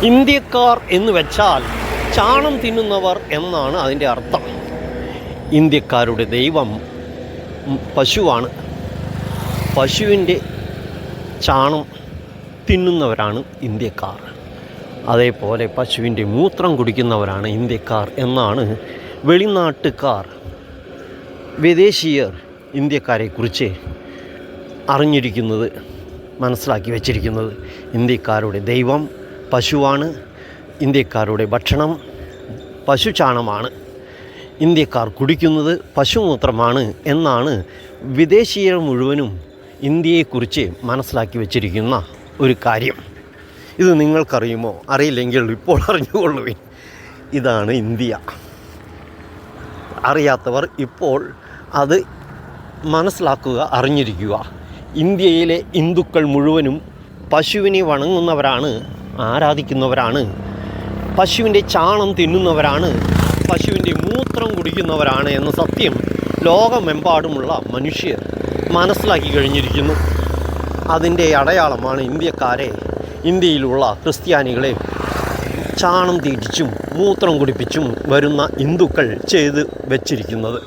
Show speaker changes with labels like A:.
A: ഇന്ത്യക്കാർ എന്ന് വെച്ചാൽ ചാണം തിന്നുന്നവർ എന്നാണ് അതിൻ്റെ അർത്ഥം. ഇന്ത്യക്കാരുടെ ദൈവം പശുവാണ്. പശുവിൻ്റെ ചാണം തിന്നുന്നവരാണ് ഇന്ത്യക്കാർ. അതേപോലെ പശുവിൻ്റെ മൂത്രം കുടിക്കുന്നവരാണ് ഇന്ത്യക്കാർ എന്നാണ് വെളിനാട്ടുകാർ, വിദേശീയർ ഇന്ത്യക്കാരെക്കുറിച്ച് അറിഞ്ഞിരിക്കുന്നത്, മനസ്സിലാക്കി വച്ചിരിക്കുന്നത്. ഇന്ത്യക്കാരുടെ ദൈവം പശുവാണ്, ഇന്ത്യക്കാരുടെ ഭക്ഷണം പശുചാണമാണ്, ഇന്ത്യക്കാർ കുടിക്കുന്നത് പശുമൂത്രമാണ് എന്നാണ് വിദേശീയർ മുഴുവനും ഇന്ത്യയെക്കുറിച്ച് മനസ്സിലാക്കി വച്ചിരിക്കുന്ന ഒരു കാര്യം. ഇത് നിങ്ങൾക്കറിയുമോ? അറിയില്ലെങ്കിൽ ഇപ്പോൾ അറിഞ്ഞുകൊള്ളുവിൻ. ഇതാണ് ഇന്ത്യ. അറിയാത്തവർ ഇപ്പോൾ അത് മനസ്സിലാക്കുക, അറിഞ്ഞിരിക്കുക. ഇന്ത്യയിലെ ഹിന്ദുക്കൾ മുഴുവനും പശുവിനെ വണങ്ങുന്നവരാണ്, ആരാധിക്കുന്നവരാണ്, പശുവിൻ്റെ ചാണം തിന്നുന്നവരാണ്, പശുവിൻ്റെ മൂത്രം കുടിക്കുന്നവരാണ് എന്ന സത്യം ലോകമെമ്പാടുമുള്ള മനുഷ്യർ മനസ്സിലാക്കി കഴിഞ്ഞിരിക്കുന്നു. അതിൻ്റെ അടയാളമാണ് ഇന്ത്യക്കാരെ, ഇന്ത്യയിലുള്ള ക്രിസ്ത്യാനികളെ ചാണം തീറ്റിച്ചും മൂത്രം കുടിപ്പിച്ചും വരുന്ന ഹിന്ദുക്കൾ ചെയ്ത് വച്ചിരിക്കുന്നത്.